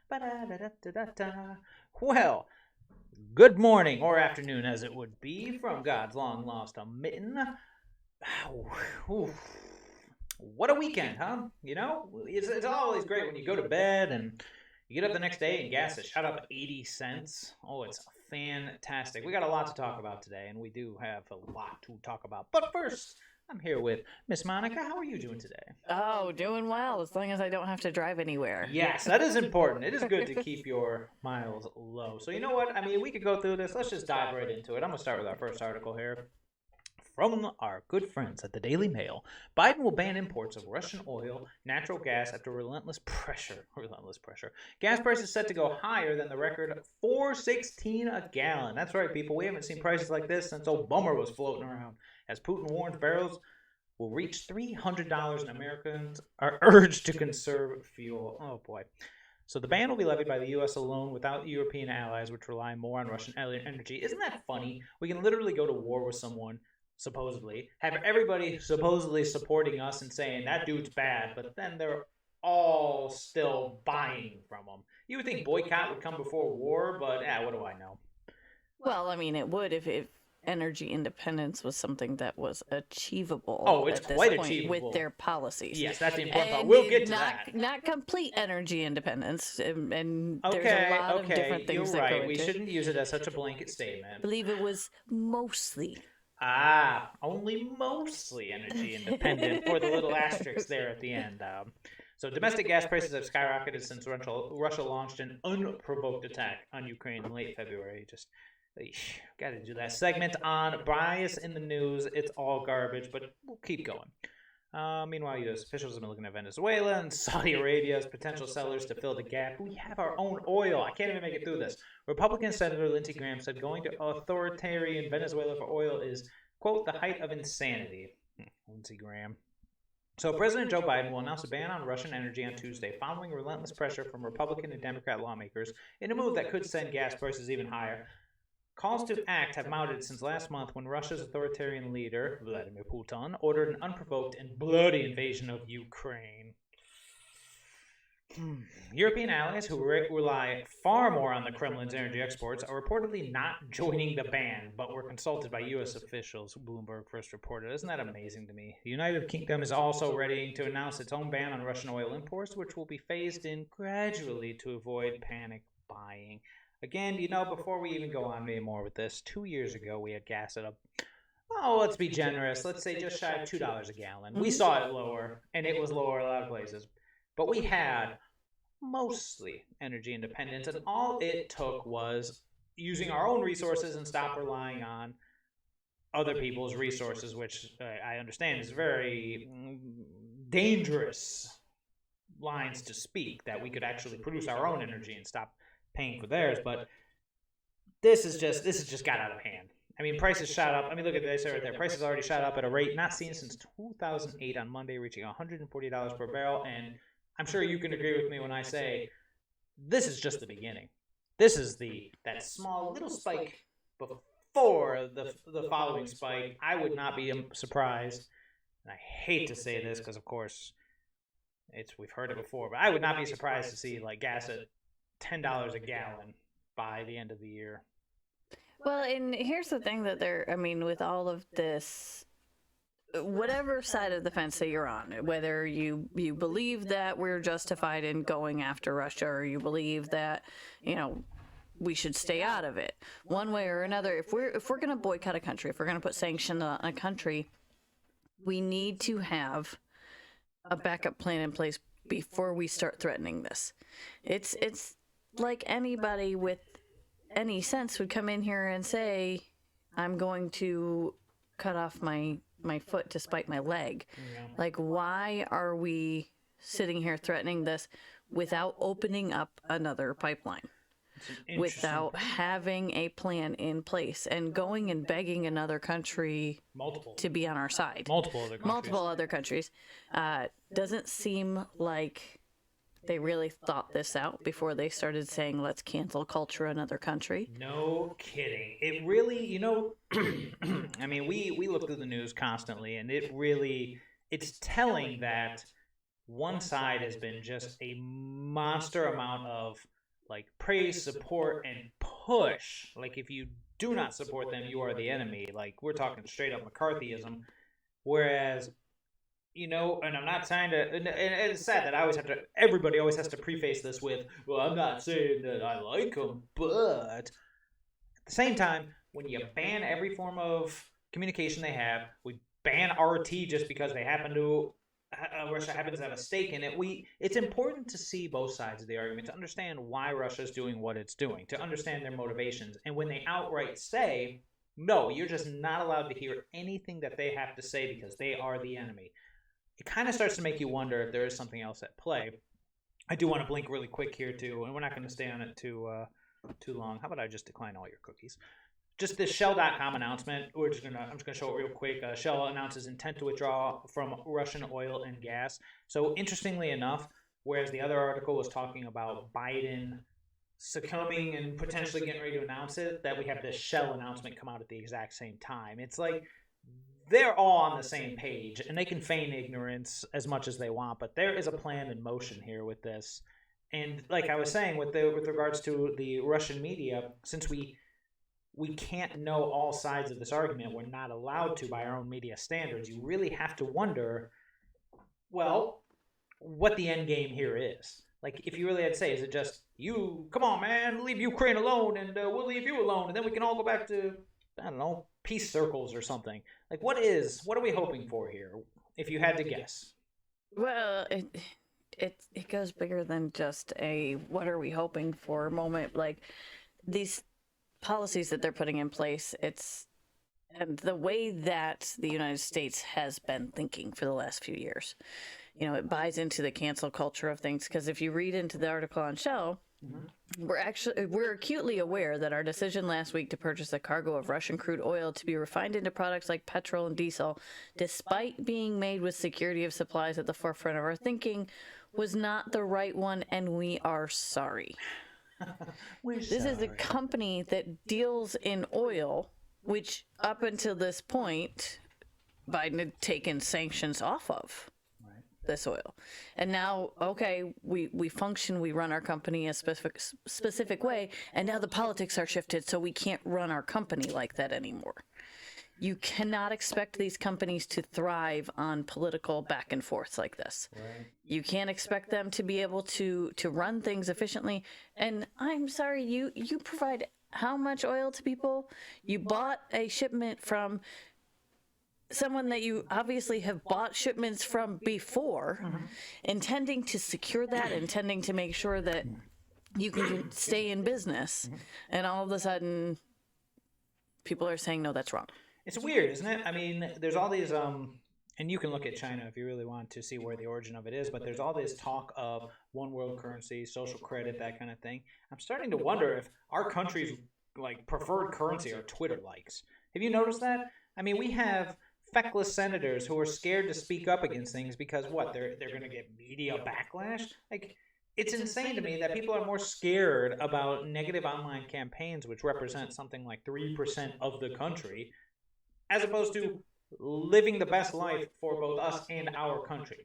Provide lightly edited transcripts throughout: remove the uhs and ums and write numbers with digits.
Ba-da-da-da-da-da. Well, good morning or afternoon, as it would be, from God's long lost mitten. What a weekend, huh? You know, it's always great when you go to bed and you get up the next day and gas has shot up 80 cents. Oh, it's fantastic. We got a lot to talk about today, and we do have a lot to talk about. But first, I'm here with Miss Monica. How are you doing today? Oh, doing well, as long as I don't have to drive anywhere. Yes, that is important. It is good to keep your miles low. So you know what? I mean, we could go through this. Let's just dive right into it. I'm going to start with our first article here. From our good friends at the Daily Mail, Biden will ban imports of Russian oil, natural gas after relentless pressure. Gas prices set to go higher than the record $4.16 a gallon. That's right, people. We haven't seen prices like this since old Bummer was floating around. As Putin warns barrels will reach $300 and Americans are urged to conserve fuel. Oh, boy. So the ban will be levied by the U.S. alone without European allies, which rely more on Russian energy. Isn't that funny? We can literally go to war with someone, supposedly, have everybody supposedly supporting us and saying that dude's bad, but then they're all still buying from them. You would think boycott would come before war, but what do I know? Well, I mean, it would if energy independence was something that was achievable. Oh, it's at this quite point achievable with their policies. Yes, that's the important part. We'll get to that. Not complete energy independence, and there's a lot of different things you're that go right. We into it. shouldn't use it as such a blanket statement. I believe it was mostly. Only mostly energy independent for the little asterisk there at the end. So domestic gas prices have skyrocketed since Russia launched an unprovoked attack on Ukraine in late February. Just got to do that segment on bias in the news. It's all garbage, but we'll keep going. Meanwhile, U.S. officials have been looking at Venezuela and Saudi Arabia as potential sellers to fill the gap. We have our own oil. I can't even make it through this. Republican Senator Lindsey Graham said going to authoritarian Venezuela for oil is, quote, the height of insanity. Lindsey Graham. So President Joe Biden will announce a ban on Russian energy on Tuesday, following relentless pressure from Republican and Democrat lawmakers in a move that could send gas prices even higher. Calls to act have mounted since last month when Russia's authoritarian leader, Vladimir Putin, ordered an unprovoked and bloody invasion of Ukraine. European allies who rely far more on the Kremlin's energy exports are reportedly not joining the ban, but were consulted by U.S. officials, Bloomberg first reported. Isn't that amazing to me? The United Kingdom is also readying to announce its own ban on Russian oil imports, which will be phased in gradually to avoid panic buying. Again, you know, before we even go on any more with this, 2 years ago we had gas at let's be generous. Let's say just shy of $2 a gallon. We saw it lower, and it was lower in a lot of places. But we had mostly energy independence, and all it took was using our own resources and stop relying on other people's resources, which I understand is very dangerous lines to speak, that we could actually produce our own energy and stop paying for theirs. But this is just got out of hand. I mean, prices shot up. I mean, look at this right there. Prices already shot up at a rate not seen since 2008 on Monday, reaching $140 per barrel. And I'm sure you can agree with me when I say this is just the beginning. This is that small little spike before the following spike. I would not be surprised, and I hate to say this because, of course, we've heard it before, but I would not be surprised to see like gas at $10 a gallon by the end of the year. Well, and here's the thing that with all of this, whatever side of the fence that you're on, whether you believe that we're justified in going after Russia, or you believe that, we should stay out of it, one way or another, if we're going to boycott a country, if we're going to put sanctions on a country, we need to have a backup plan in place before we start threatening this. It's like anybody with any sense would come in here and say, I'm going to cut off my foot to spite my leg. Yeah. Like, why are we sitting here threatening this without opening up another pipeline? Without having a plan in place and going and begging another country to be on our side. Multiple other countries. Doesn't seem like they really thought this out before they started saying, let's cancel culture another country. No kidding. It really, I mean, we look through the news constantly, and it's telling that one side has been just a monster amount of like praise, support, and push. Like if you do not support them, you are the enemy. Like we're talking straight up McCarthyism. Whereas, and I'm not trying to, and it's sad that everybody always has to preface this with, well, I'm not saying that I like them, but at the same time, when you ban every form of communication they have, we ban RT just because they happen to, Russia happens to have a stake in it. It's important to see both sides of the argument, to understand why Russia's doing what it's doing, to understand their motivations. And when they outright say, no, you're just not allowed to hear anything that they have to say because they are the enemy, it kind of starts to make you wonder if there is something else at play. I do want to blink really quick here, too, and we're not going to stay on it too long. How about I just decline all your cookies? Just this Shell.com announcement. I'm just gonna show it real quick. Shell announces intent to withdraw from Russian oil and gas. So interestingly enough, whereas the other article was talking about Biden succumbing and potentially getting ready to announce it, that we have this Shell announcement come out at the exact same time. It's like they're all on the same page, and they can feign ignorance as much as they want, but there is a plan in motion here with this. And like I was saying, with regards to the Russian media, since we can't know all sides of this argument, we're not allowed to by our own media standards, you really have to wonder, well, what the end game here is. Like, if you really had to say, is it just, you, come on, man, leave Ukraine alone, and we'll leave you alone, and then we can all go back to, I don't know, peace circles or something. Like, what are we hoping for here, if you had to guess? Well, it goes bigger than just a what are we hoping for moment. Like, these policies that they're putting in place, and the way that the United States has been thinking for the last few years, it buys into the cancel culture of things. Because if you read into the article on Shell, we're acutely aware that our decision last week to purchase a cargo of Russian crude oil to be refined into products like petrol and diesel, despite being made with security of supplies at the forefront of our thinking, was not the right one, and we are sorry. This is a company that deals in oil, which up until this point, Biden had taken sanctions off of this oil. And now, okay, we function, we run our company a specific way, and now the politics are shifted, so we can't run our company like that anymore. You cannot expect these companies to thrive on political back and forths like this. Right. You can't expect them to be able to run things efficiently. And I'm sorry, you provide how much oil to people? You bought a shipment from someone that you obviously have bought shipments from before, intending to secure that, intending to make sure that you can stay in business. And all of a sudden, people are saying, no, that's wrong. It's weird, isn't it? I mean, there's all these, and you can look at China if you really want to see where the origin of it is, but there's all this talk of one world currency, social credit, that kind of thing. I'm starting to wonder if our country's preferred currency are Twitter likes. Have you noticed that? I mean, we have feckless senators who are scared to speak up against things because they're going to get media backlash? It's insane to me that people are more scared about negative online campaigns, which represent something like 3% of the country, as opposed to living the best life for both us and our country.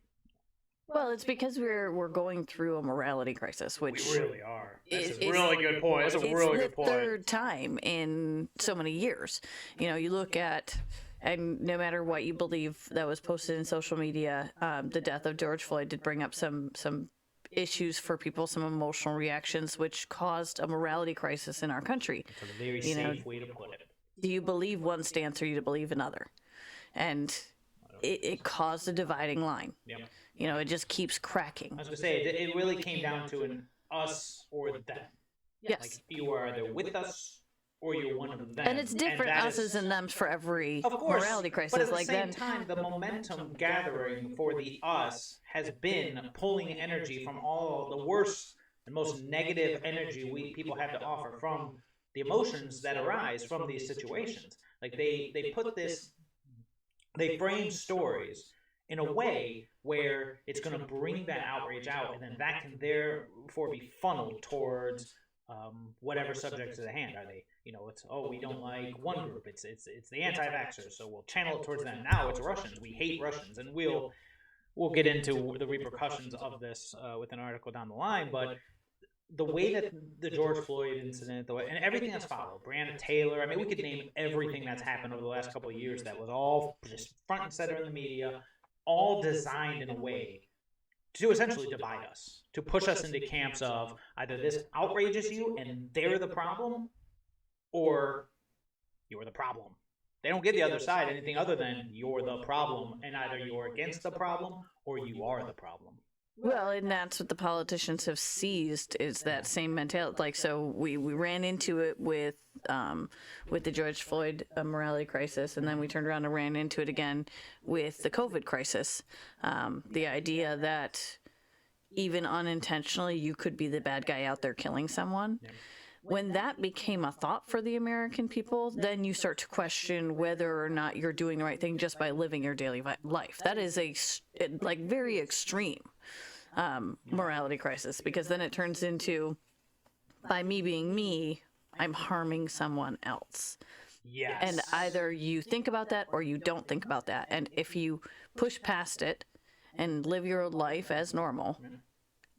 Well, it's because we're going through a morality crisis, which we really are. That's a really good point. That's a really good point. It's the third time in so many years. You look at, and no matter what you believe that was posted in social media, the death of George Floyd did bring up some issues for people, some emotional reactions, which caused a morality crisis in our country. It's a very safe way to put it. Do you believe one stance or do you believe another? And it caused a dividing line. Yep. It just keeps cracking. I was going to say, it really came down to an us or them. Yes. You are either with us or you're one of them. And it's different us's and them's for every morality crisis. But at the same time, the momentum gathering for the us has been pulling energy from all the worst and most negative energy people have to offer from the emotions that arise from these situations. They put this, they frame stories in a way where it's going to bring that outrage out, and then that can therefore be funneled towards whatever subjects at hand. Are they, it's, we don't like one group, it's the anti-vaxxers, so we'll channel it towards them. Now it's Russians, we hate Russians, and we'll get into the repercussions of this with an article down the line, but the way that the George Floyd incident, and everything that's followed, Breonna Taylor, I mean, we could name everything that's happened over the last couple of years that was all just front and center in the media, all designed in a way to essentially divide us, to push us into camps of either this outrages you and they're the problem, or you're the problem. They don't give the other side anything other than you're the problem, and either you're against the problem or you are the problem. Well, and that's what the politicians have seized, is that same mentality. Like, so we ran into it with the George Floyd morality crisis, and then we turned around and ran into it again with the COVID crisis. The idea that even unintentionally you could be the bad guy out there killing someone. Yeah. When that became a thought for the American people, then you start to question whether or not you're doing the right thing just by living your daily life. That is a very extreme morality crisis, because then it turns into, by me being me, I'm harming someone else. Yes. And either you think about that or you don't think about that. And if you push past it and live your life as normal,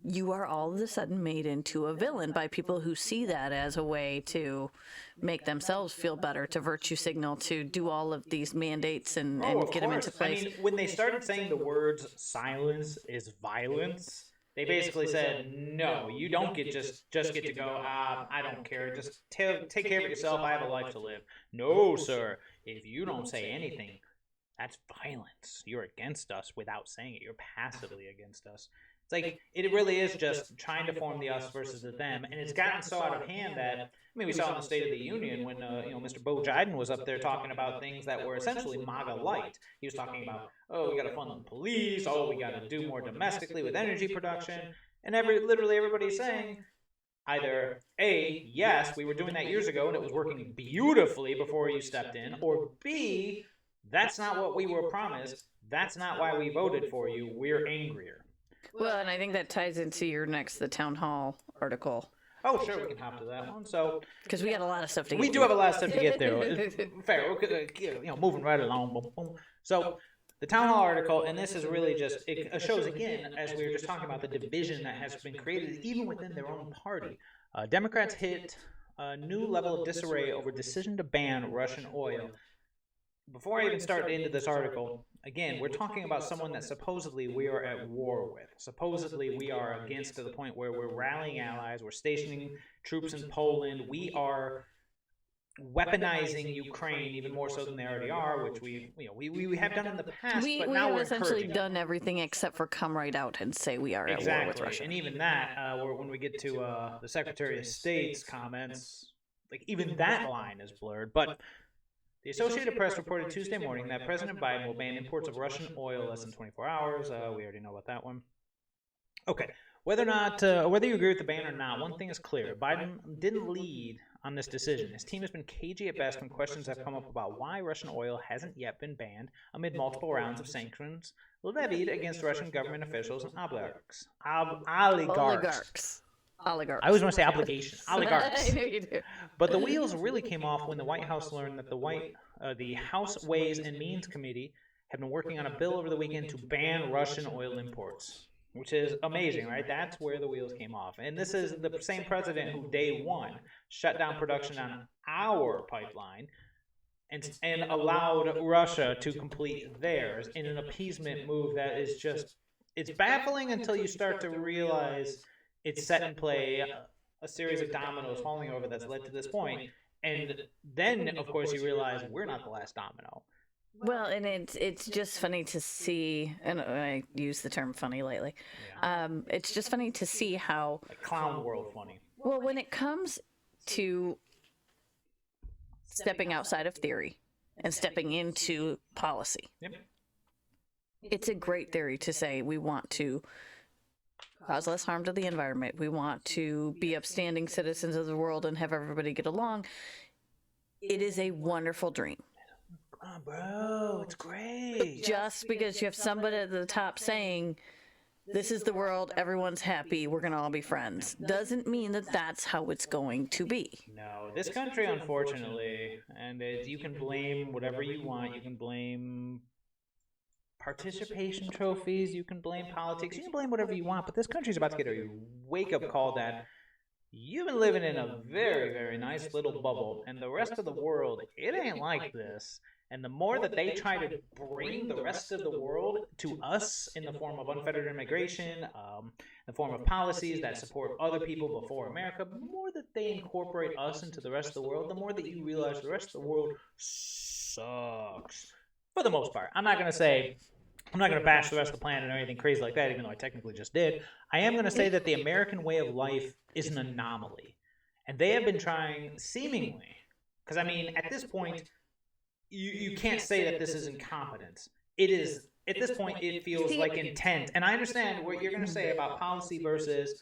you are all of a sudden made into a villain by people who see that as a way to make themselves feel better, to virtue signal, to do all of these mandates and get them into place. I mean, when they started saying the words silence is violence, they basically said, no, you don't just get to go, I don't care, just take care of yourself, I have a life to live. No, sir, if you don't say anything, that's violence. You're against us without saying it. You're passively against us. It's like, it really is just trying to form the us versus the them, and it's gotten so out of hand that, I mean, we saw in the State of the Union when, Mr. Wyden was up there talking about things that were essentially MAGA light. He was talking about, oh, we got to fund the police, oh, we got to do more domestically with energy production, and literally everybody's saying either A, yes, we were doing that years ago and it was working beautifully before you stepped in, or B, that's not what we were promised, that's not why we voted for you, we're angrier. Well, and I think that ties into the town hall article. Oh, sure, we can hop to that one. So, because we got a lot of stuff to get through. We do have a lot of stuff to get through. Fair, moving right along. Boom, boom. So, the town hall article, and this is really just, it shows again, as we were just talking about, the division that has been created even within their own party. Democrats hit a new level of disarray over decision to ban Russian oil. Before I even start into this article, again, we're talking about someone that supposedly we are at war with. Supposedly we are against, to the point where we're rallying allies, we're stationing troops in Poland, we are weaponizing Ukraine even more so than they already are, which we have done in the past, but now we're essentially done everything except for come right out and say we are at war with Russia. And even that, when we get to the Secretary of State's comments, like even that line is blurred, but the Associated Press reported Tuesday morning that President Biden will ban imports of Russian oil less than 24 hours. We already know about that one. Okay, whether you agree with the ban or not, one thing is clear. Biden didn't lead on this decision. His team has been cagey at best when questions have come up about why Russian oil hasn't yet been banned amid multiple rounds of sanctions levied against Russian government officials and oligarchs. Oligarchs. I always want to say obligation. Oligarchs. I know you do. But the wheels really came off when the White House learned that the House Ways and Means Committee had been working on a bill over the weekend to ban Russian oil imports, which is amazing, right? That's where the wheels came off. And this is the same president who, day one, shut down production on our pipeline and allowed Russia to complete theirs in an appeasement move that is just, it's baffling until you start to realize it's set in play, a series of dominoes falling over that's led to this point. And then, of course, you realize we're not the last domino. Well, and it's just funny to see, and I use the term funny lately, it's just funny to see how... Like clown world funny. Well, when it comes to stepping outside of theory and stepping into policy, it's a great theory to say we want to cause less harm to the environment. We want to be upstanding citizens of the world and have everybody get along. It is a wonderful dream. Oh, bro, it's great. Just because you have somebody at the top saying, this is the world, everyone's happy, we're going to all be friends, doesn't mean that that's how it's going to be. No, this country, unfortunately, and you can blame whatever you want. You can blame participation trophies, you can blame politics, you can blame whatever you want, but this country's about to get a wake-up call that you've been living in a very, very nice little bubble, and the rest of the world, it ain't like this. And the more that they try to bring the rest of the world to us in the form of unfettered immigration, in the form of policies that support other people before America, the more that they incorporate us into the rest of the world, the more that you realize the rest of the world sucks. For the most part. I'm not going to bash the rest of the planet or anything crazy like that, even though I technically just did. I am going to say that the American way of life is an anomaly. And they have been trying, seemingly, because I mean, at this point, you can't say that this is incompetence. It is, at this point, it feels like intent. And I understand what you're going to say about policy versus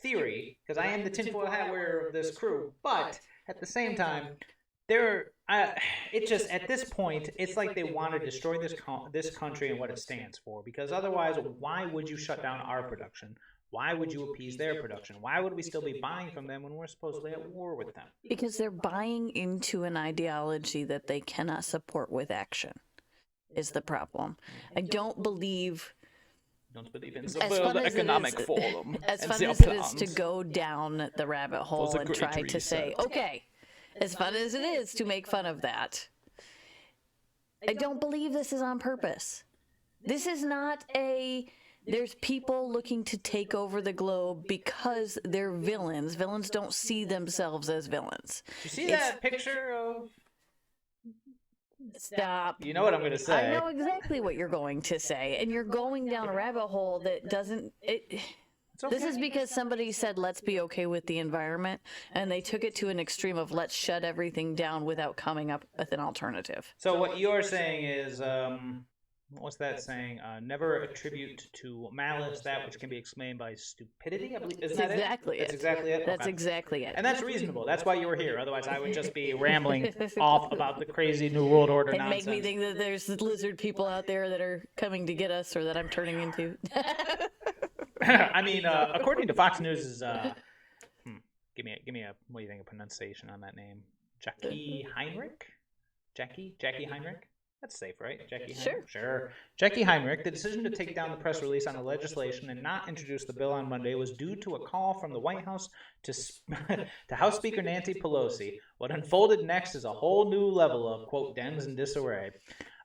theory, because I am the tinfoil hat wearer of this crew. But at the same time, it just, at this point, it's like they want to destroy this country and what it stands for. Because otherwise, why would you shut down our production? Why would you appease their production? Why would we still be buying from them when we're supposedly at war with them? Because they're buying into an ideology that they cannot support with action, is the problem. I don't believe... Don't believe in the World Economic Forum. As fun as it is to go down the rabbit hole and try to say, okay, as fun as it is to make fun of that, I don't believe this is on purpose. This is not a... There's people looking to take over the globe because they're villains. Villains don't see themselves as villains. You see that picture of... Stop. You know what I'm going to say. I know exactly what you're going to say. And you're going down a rabbit hole that doesn't... This is because somebody said, let's be okay with the environment, and they took it to an extreme of let's shut everything down without coming up with an alternative. So what you're saying is... what's that saying? Never attribute to malice that which can be explained by stupidity, I believe. Isn't that exactly it? That's exactly it? That's exactly it. And that's reasonable. That's why you were here. Otherwise, I would just be rambling off about the crazy New World Order nonsense. And make me think that there's lizard people out there that are coming to get us or that I'm turning into. I mean, according to Fox News' give me a, what do you think of pronunciation on that name? Jackie Heinrich? Jackie Heinrich? That's safe, right? Jackie Heinrich? Sure. Jackie Heinrich, the decision to take down the press release on the legislation and not introduce the bill on Monday was due to a call from the White House to House Speaker Nancy Pelosi. What unfolded next is a whole new level of, quote, Dems in disarray.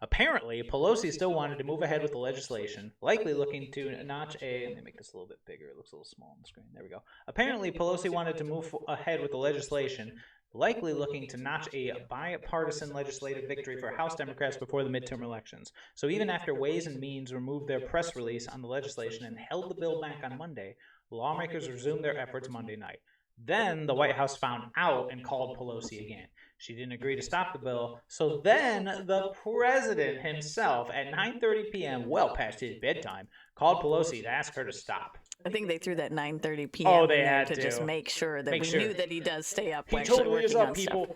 Apparently, Pelosi still wanted to move ahead with the legislation, likely looking to notch a... Let me make this a little bit bigger. It looks a little small on the screen. There we go. Apparently, Pelosi wanted to move ahead with the legislation, likely looking to notch a bipartisan legislative victory for House Democrats before the midterm elections. So even after Ways and Means removed their press release on the legislation and held the bill back on Monday, lawmakers resumed their efforts Monday night. Then the White House found out and called Pelosi again. She didn't agree to stop the bill, so then the president himself, at 9:30 p.m., well past his bedtime, called Pelosi to ask her to stop. I think they threw that 9:30 p.m. they had to just make sure that we knew that he does stay up. He totally is up, people.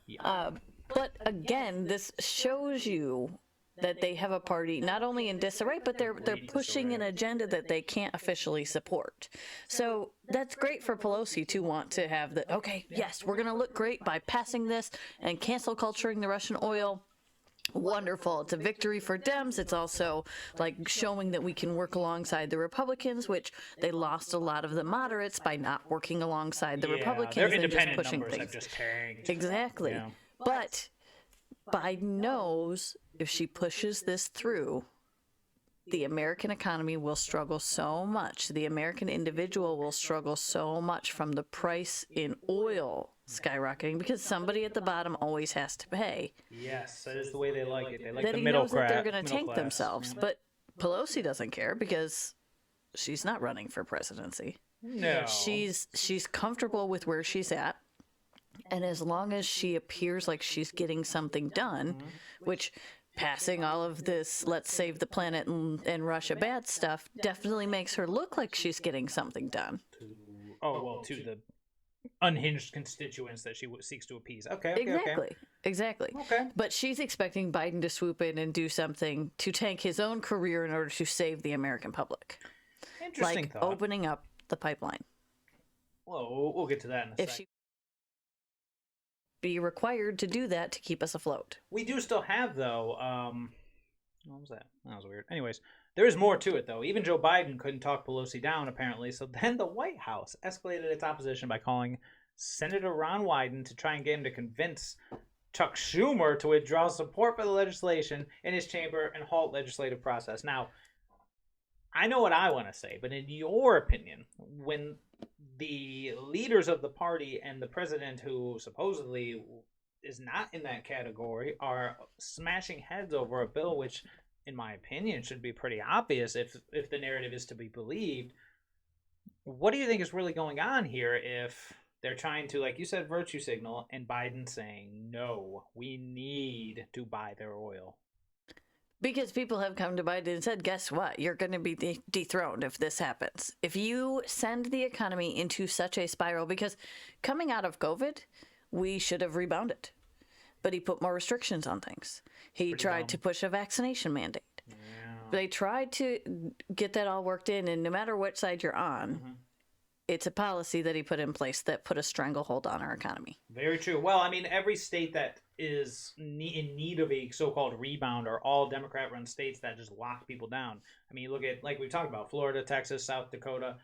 Yeah. But again, this shows you that they have a party not only in disarray, but they're pushing an agenda that they can't officially support. So that's great for Pelosi to want to have the, okay, yes, we're going to look great by passing this and cancel culturing the Russian oil. Wonderful. It's a victory for Dems. It's also like showing that we can work alongside the Republicans, which they lost a lot of the moderates by not working alongside the Republicans. Their and independent just pushing numbers things. have just tanked. Exactly. Yeah. But Biden knows if she pushes this through, the American economy will struggle so much. The American individual will struggle so much from the price in oil skyrocketing because somebody at the bottom always has to pay. Yes, that is the way they like it. They like that the he middle knows class. that they're going to tank class. themselves. Yeah. But Pelosi doesn't care because she's not running for presidency. No. She's comfortable with where she's at. And as long as she appears like she's getting something done, which passing all of this let's save the planet and Russia bad stuff definitely makes her look like she's getting something done. To the unhinged constituents that she seeks to appease. Okay. Exactly. Okay. But she's expecting Biden to swoop in and do something to tank his own career in order to save the American public. Interesting like thought. Opening up the pipeline. Well, we'll get to that in a second. She be required to do that to keep us afloat. We do still have, though, what was that? That was weird. Anyways, There's more to it, though. Even Joe Biden couldn't talk Pelosi down, apparently. So then the White House escalated its opposition by calling Senator Ron Wyden to try and get him to convince Chuck Schumer to withdraw support for the legislation in his chamber and halt legislative process. Now, I know what I want to say, but in your opinion, when the leaders of the party and the president, who supposedly is not in that category, are smashing heads over a bill which, in my opinion, should be pretty obvious if the narrative is to be believed, what do you think is really going on here if they're trying to, like you said, virtue signal, and Biden saying, no, we need to buy their oil? Because people have come to Biden and said, guess what? You're going to be dethroned if this happens. If you send the economy into such a spiral, because coming out of COVID, we should have rebounded. But he put more restrictions on things. He tried to push a vaccination mandate. Yeah. They tried to get that all worked in, and no matter what side you're on, it's a policy that he put in place that put a stranglehold on our economy. Very true. Well, I mean, every state that is in need of a so-called rebound are all Democrat-run states that just lock people down. I mean, you look at, like we talked about, Florida, Texas, South Dakota.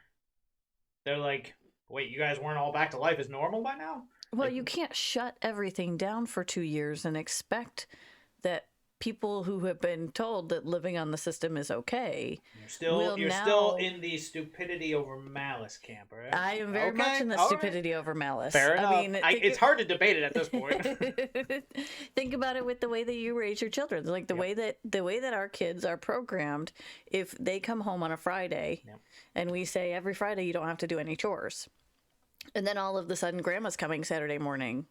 They're like, wait, you guys weren't all back to life as normal by now? Well, you can't shut everything down for 2 years and expect that people who have been told that living on the system is okay. You're still in the stupidity over malice camp, right? I am very much in the stupidity over malice. Fair enough. I mean, it's hard to debate it at this point. Think about it with the way that you raise your children. Like the way that our kids are programmed. If they come home on a Friday and we say every Friday you don't have to do any chores. And then all of a sudden grandma's coming Saturday morning.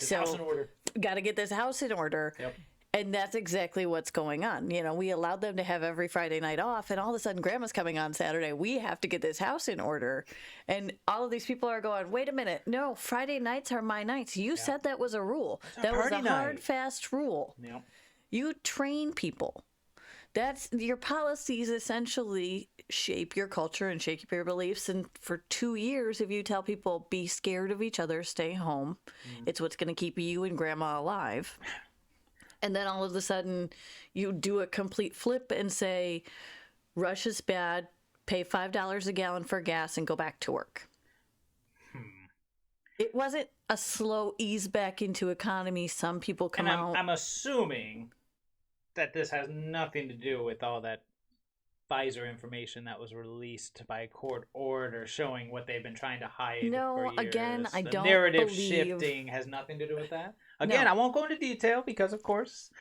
Got to get this house in order. Yep. And that's exactly what's going on. You know, we allowed them to have every Friday night off, and all of a sudden grandma's coming on Saturday. We have to get this house in order. And all of these people are going, wait a minute. No, Friday nights are my nights. You said that was a rule. That was a hard, fast rule. Yep. You train people. That's your policies essentially shape your culture and shape your beliefs. And for 2 years, if you tell people be scared of each other, stay home, it's what's going to keep you and grandma alive. And then all of a sudden you do a complete flip and say, Russia's bad, pay $5 a gallon for gas and go back to work. It wasn't a slow ease back into economy. Some people come out. I'm assuming that this has nothing to do with all that Pfizer information that was released by court order showing what they've been trying to hide for years. Again, I don't narrative shifting has nothing to do with that. Again, I won't go into detail because, of course,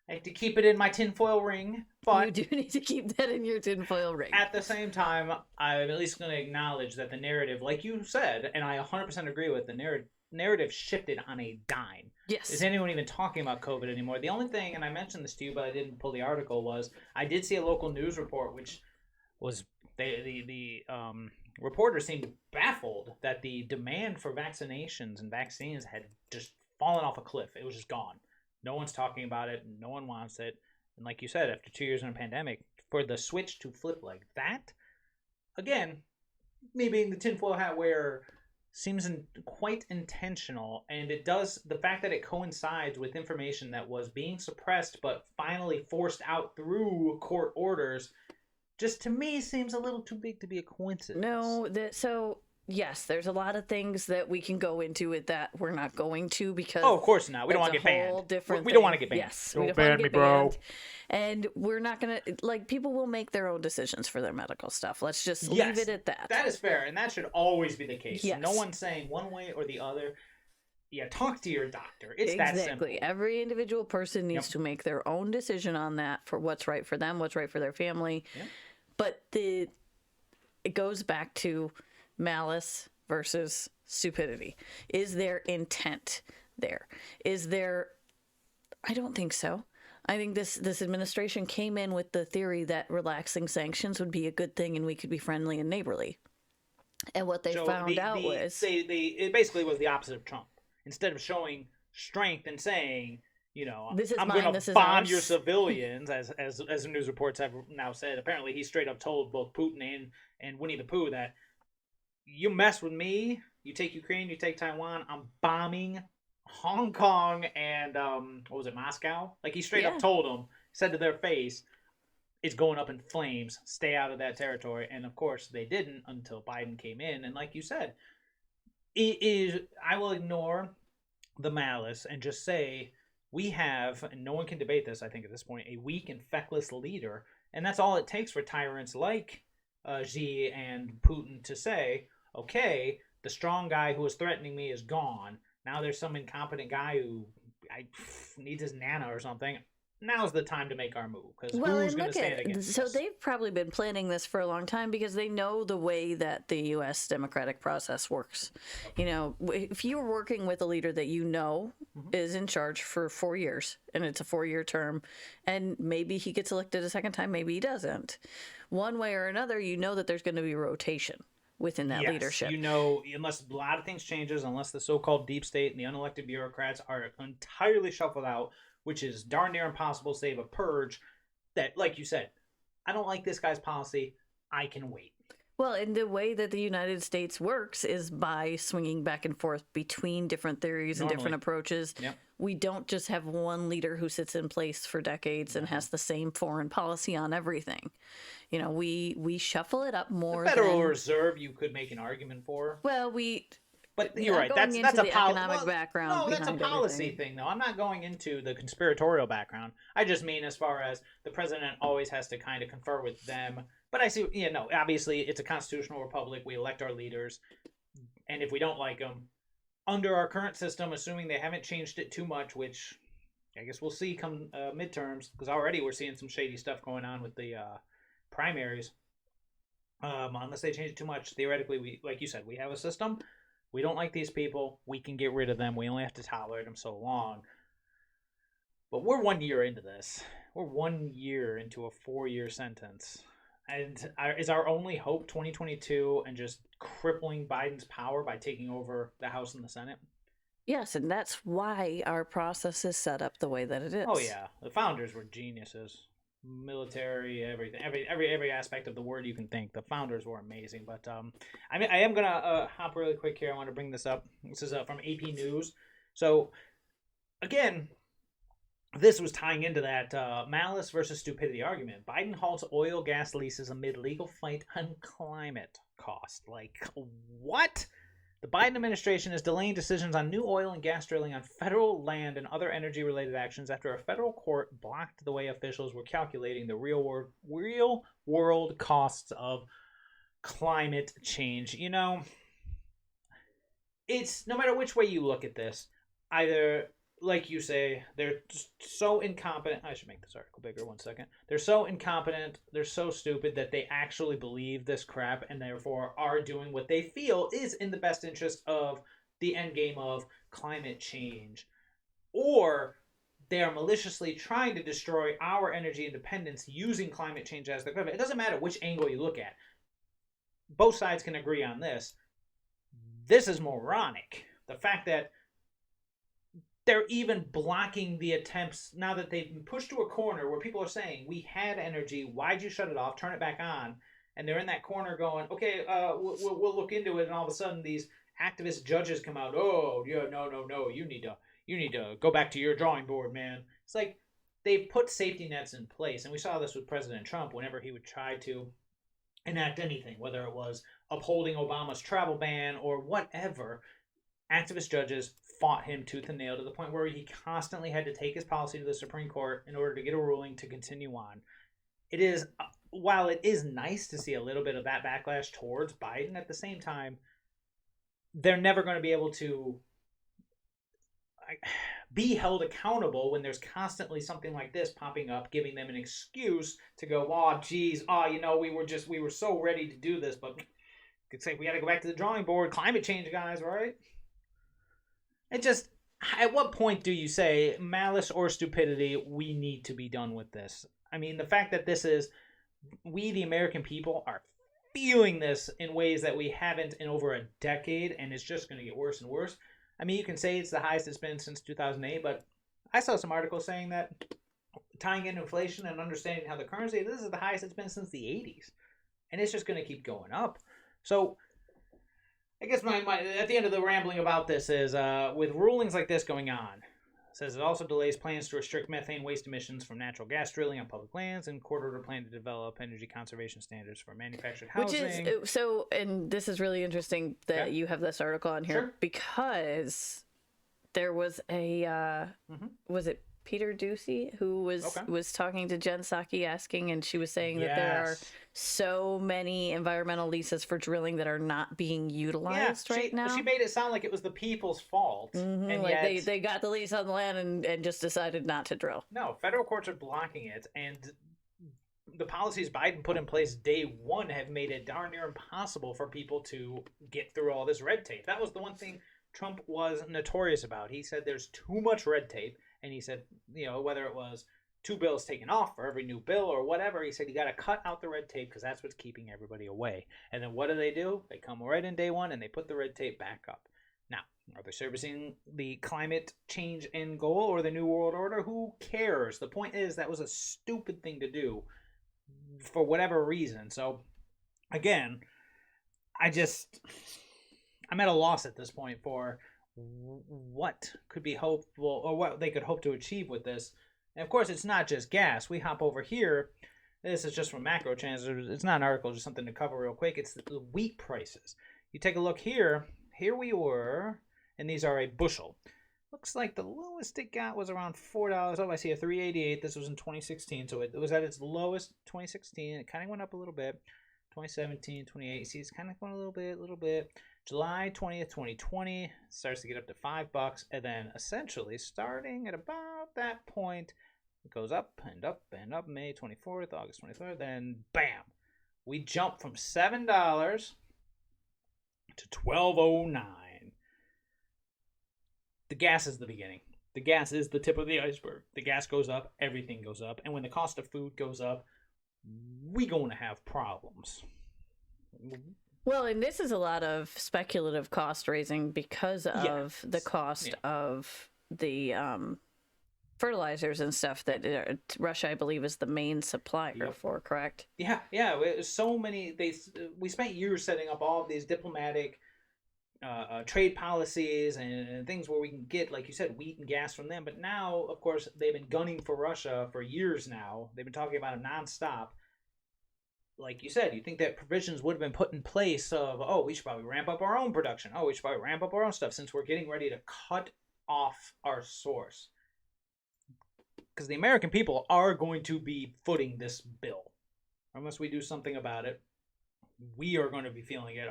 I have to keep it in my tinfoil ring. But you do need to keep that in your tinfoil ring. At the same time, I'm at least going to acknowledge that the narrative, like you said, and I 100% agree with, the narrative shifted on a dime. Yes. Is anyone even talking about COVID anymore? The only thing, and I mentioned this to you, but I didn't pull the article, was I did see a local news report, which was the reporter seemed baffled that the demand for vaccinations and vaccines had just fallen off a cliff. It was just gone. No one's talking about it. No one wants it. And like you said, after 2 years in a pandemic, for the switch to flip like that, again, me being the tinfoil hat wearer, seems quite intentional. And it does, the fact that it coincides with information that was being suppressed but finally forced out through court orders, just to me seems a little too big to be a coincidence. No, so yes, there's a lot of things that we can go into with that. We're not going to because of course not. We don't want to get banned. We don't want to get banned. Yes, don't ban me, bro. And we're not gonna people will make their own decisions for their medical stuff. Let's just leave it at that. That is fair, and that should always be the case. Yes. No one's saying one way or the other. Yeah, talk to your doctor. It's that simple. Every individual person needs to make their own decision on that for what's right for them, what's right for their family. Yep. But it goes back to malice versus stupidity. Is there intent there? Is there? I don't think so. I think this administration came in with the theory that relaxing sanctions would be a good thing and we could be friendly and neighborly. And what they found out was it basically was the opposite of Trump. Instead of showing strength and saying, I'm going to bomb your civilians, as news reports have now said. Apparently, he straight up told both Putin and Winnie the Pooh that you mess with me, you take Ukraine, you take Taiwan, I'm bombing Hong Kong and Moscow. Like he straight up told them, said to their face, it's going up in flames. Stay out of that territory. And of course, they didn't until Biden came in. And like you said, it is. I will ignore the malice and just say we have, and no one can debate this, I think, at this point, a weak and feckless leader. And that's all it takes for tyrants like Xi and Putin to say, okay, the strong guy who was threatening me is gone. Now there's some incompetent guy who needs his nana or something. Now's the time to make our move, because who's going to stand against so us? they've probably been planning this for a long time because they know the way that the U.S. democratic process works. You know, if you're working with a leader that you know is in charge for 4 years, and it's a 4-year term, and maybe he gets elected a second time, maybe he doesn't. One way or another, you know that there's going to be rotation within that leadership. You know, unless a lot of things changes, unless the so-called deep state and the unelected bureaucrats are entirely shuffled out, which is darn near impossible save a purge, that, like you said, I don't like this guy's policy, I can wait. Well, and the way that the United States works is by swinging back and forth between different theories and different approaches. Yep. We don't just have one leader who sits in place for decades and has the same foreign policy on everything. You know, we shuffle it up more. The Federal Reserve, you could make an argument for. Well, but you're right. That's a economic background. No, that's a policy thing, though. I'm not going into the conspiratorial background. I just mean as far as the president always has to kind of confer with them. But I see, obviously it's a constitutional republic. We elect our leaders, and if we don't like them, under our current system, assuming they haven't changed it too much, which I guess we'll see come midterms, because already we're seeing some shady stuff going on with the primaries. Unless they change it too much, theoretically, we, like you said, we have a system. We don't like these people. We can get rid of them. We only have to tolerate them so long. But we're 1 year into this. We're 1 year into a 4-year sentence. And is our only hope 2022 and just crippling Biden's power by taking over the House and the Senate? Yes, and that's why our process is set up the way that it is. Oh, yeah. The founders were geniuses. Military, everything, every aspect of the word you can think. The founders were amazing. But I am gonna hop really quick here. I want to bring this up. This is from AP News. So again, this was tying into that malice versus stupidity argument. Biden halts oil gas leases amid legal fight on climate cost. Like, what? The Biden administration is delaying decisions on new oil and gas drilling on federal land and other energy-related actions after a federal court blocked the way officials were calculating the real-world costs of climate change. You know, it's, no matter which way you look at this, either, like you say, they're so incompetent. I should make this article bigger, 1 second. They're so incompetent, they're so stupid that they actually believe this crap and therefore are doing what they feel is in the best interest of the end game of climate change. Or they are maliciously trying to destroy our energy independence using climate change as their weapon. It doesn't matter which angle you look at. Both sides can agree on this. This is moronic. The fact that they're even blocking the attempts now that they've been pushed to a corner where people are saying, we had energy, why'd you shut it off, turn it back on? And they're in that corner going, okay, we'll look into it. And all of a sudden these activist judges come out, oh, yeah, no, you need to go back to your drawing board, man. It's like they've put safety nets in place. And we saw this with President Trump whenever he would try to enact anything, whether it was upholding Obama's travel ban or whatever. Activist judges fought him tooth and nail to the point where he constantly had to take his policy to the Supreme Court in order to get a ruling to continue on. It is, while it is nice to see a little bit of that backlash towards Biden, at the same time, they're never going to be able to be held accountable when there's constantly something like this popping up, giving them an excuse to go, oh, geez, we were so ready to do this, but it's like we got to go back to the drawing board. Climate change, guys, right? It just, at what point do you say, malice or stupidity, we need to be done with this? I mean, the fact that this is, we the American people are feeling this in ways that we haven't in over a decade, and it's just going to get worse and worse. I mean, you can say it's the highest it's been since 2008, but I saw some articles saying that, tying in inflation and understanding how the currency, this is the highest it's been since the 80s. And it's just going to keep going up. So I guess my at the end of the rambling about this is with rulings like this going on, Says it also delays plans to restrict methane waste emissions from natural gas drilling on public lands and court-ordered plan to develop energy conservation standards for manufactured housing. Which is so, and this is really interesting that you have this article on here because there was a was it Peter Ducey who was talking to Jen Psaki asking, and she was saying that there are so many environmental leases for drilling that are not being utilized right now. She made it sound like it was the people's fault, and like yet they got the lease on the land and just decided not to drill. No, federal courts are blocking it, and the policies Biden put in place day one have made it darn near impossible for people to get through all this red tape. That was the one thing Trump was notorious about. He said there's too much red tape. And he said, whether it was 2 bills taken off for every new bill or whatever, he said you got to cut out the red tape because that's what's keeping everybody away. And then what do? They come right in day one and they put the red tape back up. Now, are they servicing the climate change end goal or the New World Order? Who cares? The point is that was a stupid thing to do for whatever reason. So, again, I'm at a loss at this point for what could be hopeful or what they could hope to achieve with this. And of course, it's not just gas. We hop over here. This is just from Macro Channels. It's not an article, just something to cover real quick. It's the wheat prices. You take a look here. Here we were, and these are a bushel. Looks like the lowest it got was around $4. Oh, I see a 388. This was in 2016, so it was at its lowest 2016. It kind of went up a little bit. 2017, 28. You see, it's kind of going a little bit. July 20th, 2020 starts to get up to $5, and then essentially starting at about that point, it goes up and up and up. May 24th, August 23rd, then bam, we jump from $7 to $12.09. The gas is the beginning. The gas is the tip of the iceberg. The gas goes up, everything goes up, and when the cost of food goes up, we're going to have problems. Well, and this is a lot of speculative cost raising because of the cost of the fertilizers and stuff that Russia, I believe, is the main supplier for, correct? Yeah. It was so many. We spent years setting up all of these diplomatic trade policies and things where we can get, like you said, wheat and gas from them. But now, of course, they've been gunning for Russia for years now. They've been talking about it nonstop. Like you said, you think that provisions would have been put in place of, we should probably ramp up our own production. We should probably ramp up our own stuff since we're getting ready to cut off our source. Because the American people are going to be footing this bill. Unless we do something about it, we are going to be feeling it.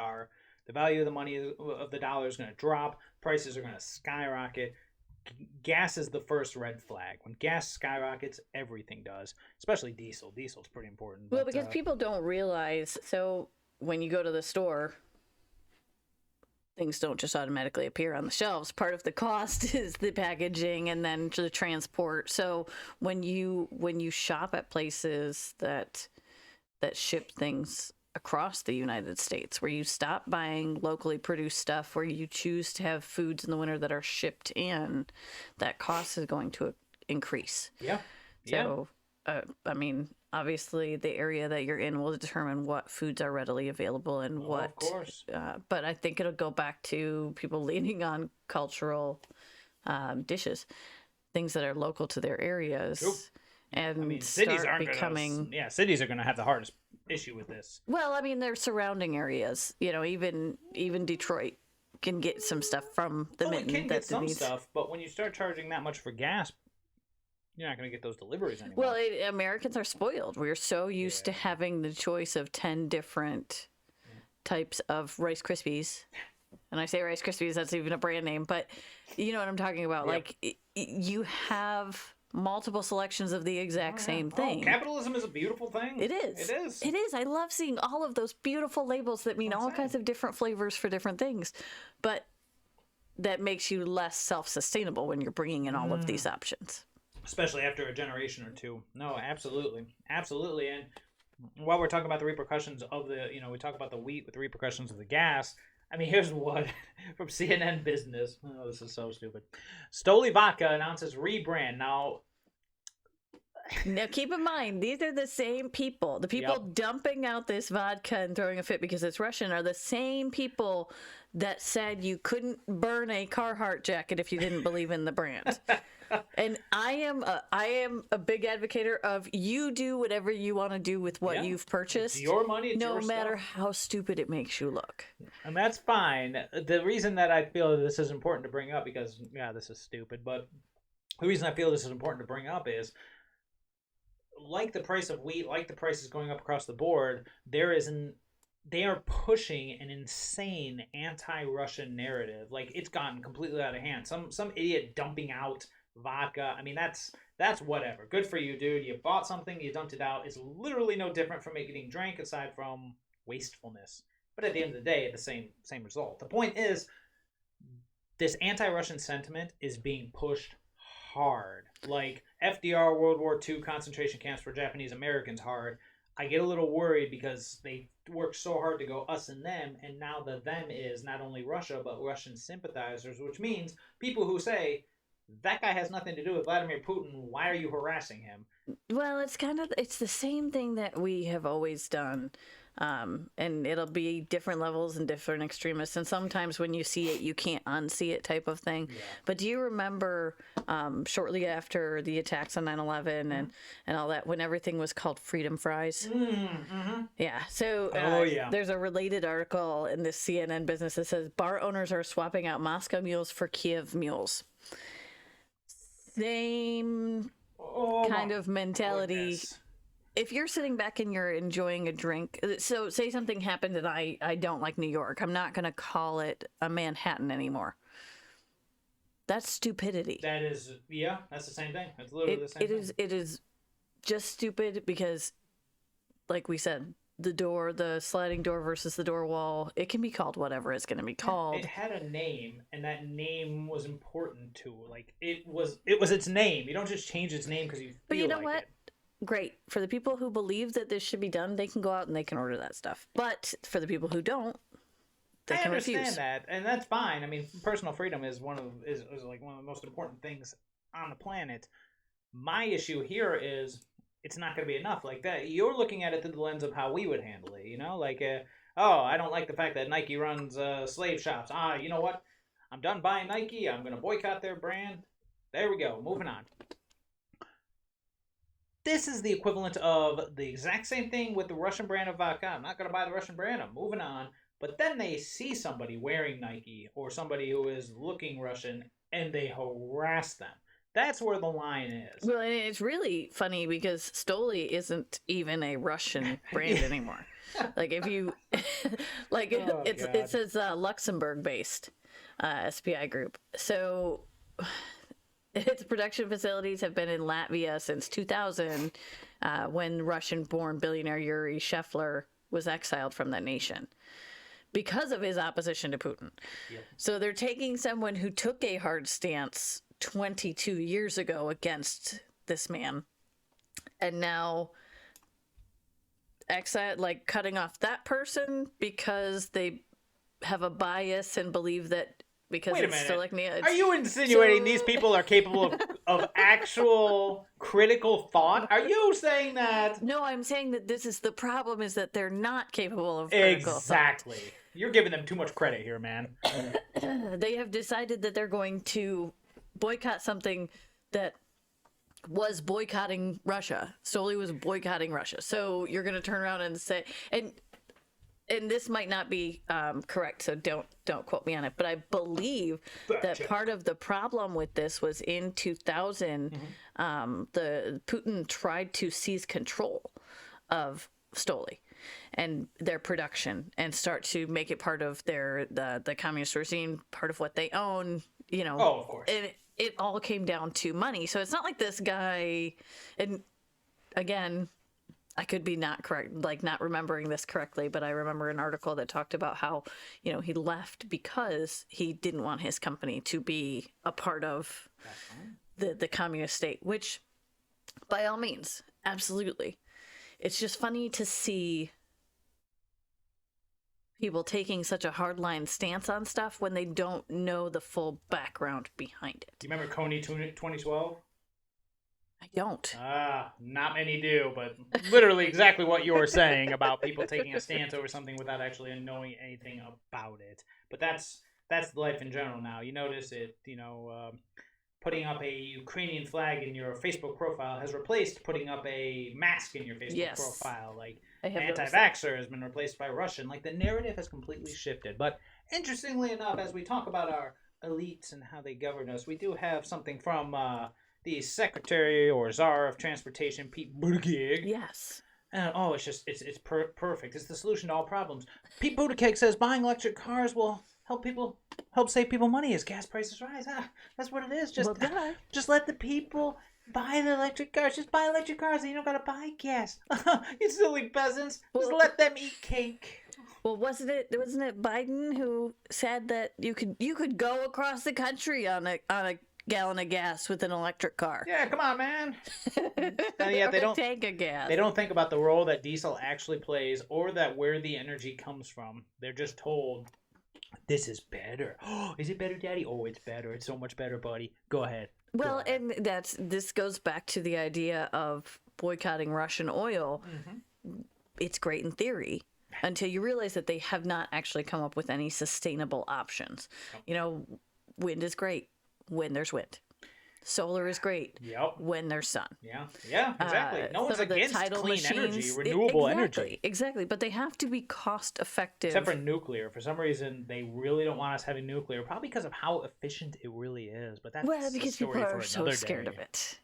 The value of the money, of the dollar, is going to drop. Prices are going to skyrocket. Gas is the first red flag. When gas skyrockets, everything does, especially diesel. Diesel's pretty important. Well, because people don't realize, so when you go to the store, things don't just automatically appear on the shelves. Part of the cost is the packaging and then the transport. So when you shop at places that ship things across the United States, where you stop buying locally produced stuff, where you choose to have foods in the winter that are shipped in, that cost is going to increase. Yeah. So, I mean, obviously the area that you're in will determine what foods are readily available and what. Of course. But I think it'll go back to people leaning on cultural dishes, things that are local to their areas. True. And cities cities are going to have the hardest issue with this. Well, I mean, they're surrounding areas. Even Detroit can get some stuff from the Mitten. It can get some stuff, but when you start charging that much for gas, you're not going to get those deliveries anymore. Well, Americans are spoiled. We're so used to having the choice of 10 different types of Rice Krispies. And I say Rice Krispies, that's even a brand name, but you know what I'm talking about. Yep. Like, you have multiple selections of the exact same thing. Capitalism is a beautiful thing. It is. It is. I love seeing all of those beautiful labels that mean all kinds of different flavors for different things. But that makes you less self-sustainable when you're bringing in all of these options. Especially after a generation or two. No, absolutely. Absolutely. And while we're talking about the repercussions of we talk about the wheat with the repercussions of the gas. I mean, here's one from CNN Business. Oh, this is so stupid. Stoli Vodka announces rebrand. Now, Now, keep in mind, these are the same people. The people dumping out this vodka and throwing a fit because it's Russian are the same people that said you couldn't burn a Carhartt jacket if you didn't believe in the brand. And I am a big advocate of you do whatever you want to do with what you've purchased. It's your money, it's no your matter stuff. how stupid it makes you look. And that's fine. The reason that I feel this is important to bring up, because, this is stupid, but the reason I feel this is important to bring up is, like the price of wheat, like the prices going up across the board, they are pushing an insane anti-Russian narrative. Like, it's gotten completely out of hand. Some idiot dumping out vodka. I mean, that's whatever. Good for you, dude. You bought something, you dumped it out. It's literally no different from it getting drank, aside from wastefulness. But at the end of the day, the same result. The point is, this anti-Russian sentiment is being pushed hard. Like FDR, World War II concentration camps for Japanese Americans hard. I get a little worried because they worked so hard to go us and them, and now the them is not only Russia, but Russian sympathizers, which means people who say, that guy has nothing to do with Vladimir Putin, why are you harassing him? Well, it's the same thing that we have always done. And it'll be different levels and different extremists. And sometimes when you see it, you can't unsee it type of thing. Yeah. But do you remember shortly after the attacks on 9/11 and all that, when everything was called freedom fries? Mm-hmm. Yeah. So there's a related article in this CNN business that says bar owners are swapping out Moscow mules for Kiev mules. Same kind of mentality. Goodness. If you're sitting back and you're enjoying a drink, so say something happened and I don't like New York, I'm not going to call it a Manhattan anymore. That's stupidity. That is, that's the same thing. It's literally the same thing. It is just stupid because, like we said, the sliding door versus the door wall, it can be called whatever it's going to be called. It had a name, and that name was important to, like, it was its name. You don't just change its name because you feel like it. But you know what? Great. For the people who believe that this should be done, they can go out and they can order that stuff. But for the people who don't, they can refuse. I understand that, and that's fine. I mean, personal freedom is one of the most important things on the planet. My issue here is it's not going to be enough. Like that, you're looking at it through the lens of how we would handle it. You know, like, I don't like the fact that Nike runs slave shops. You know what? I'm done buying Nike. I'm going to boycott their brand. There we go. Moving on. This is the equivalent of the exact same thing with the Russian brand of vodka. I'm not going to buy the Russian brand. I'm moving on. But then they see somebody wearing Nike or somebody who is looking Russian and they harass them. That's where the line is. Well, and it's really funny because Stoli isn't even a Russian brand anymore. Like if you, like it says Luxembourg-based SPI group. So its production facilities have been in Latvia since 2000, when Russian-born billionaire Yuri Shefler was exiled from that nation because of his opposition to Putin. Yep. So they're taking someone who took a hard stance 22 years ago against this man, and now cutting off that person because they have a bias and believe that because Wait a it's minute. still like me. Are you insinuating these people are capable of actual critical thought? Are you saying that? No, I'm saying that this is the problem, is that they're not capable of critical Exactly. thought. You're giving them too much credit here, man. They have decided that they're going to boycott something that was boycotting Russia. Stoli was boycotting Russia. So you're going to turn around and say, and this might not be correct, so don't quote me on it, but I believe that part of the problem with this was in 2000, the Putin tried to seize control of Stoli and their production and start to make it part of the communist regime, part of what they own, you know. Oh, of course. And it all came down to money. So it's not like this guy, and again, I could be not correct, like not remembering this correctly, but I remember an article that talked about how, you know, he left because he didn't want his company to be a part of the communist state, which by all means, absolutely. It's just funny to see people taking such a hardline stance on stuff when they don't know the full background behind it. Do you remember Coney 2012? I don't. Not many do, but literally exactly what you were saying about people taking a stance over something without actually knowing anything about it. But that's life in general now. You notice it, putting up a Ukrainian flag in your Facebook profile has replaced putting up a mask in your Facebook profile. Like, anti-vaxxer has been replaced by Russian. Like, the narrative has completely shifted. But interestingly enough, as we talk about our elites and how they govern us, we do have something from the Secretary or Czar of Transportation, Pete Buttigieg. Yes. And it's perfect. It's the solution to all problems. Pete Buttigieg says buying electric cars will help save people money as gas prices rise. That's what it is. Just let the people buy the electric cars. Just buy electric cars and you don't gotta buy gas. You silly peasants. Just let them eat cake. Well, wasn't it Biden who said that you could go across the country on a gallon of gas with an electric car? Yeah, come on, man. And yet they don't tank of gas. They don't think about the role that diesel actually plays or that where the energy comes from. They're just told, this is better. Oh, is it better, Daddy? Oh, it's better. It's so much better, buddy. Go ahead. Well, and this goes back to the idea of boycotting Russian oil. Mm-hmm. It's great in theory until you realize that they have not actually come up with any sustainable options. Wind is great when there's wind. Solar is great when there's sun. Yeah, exactly. No one's against clean energy, renewable energy. Exactly, but they have to be cost effective. Except for nuclear. For some reason, they really don't want us having nuclear, probably because of how efficient it really is. But that's because a story people for are so scared of it.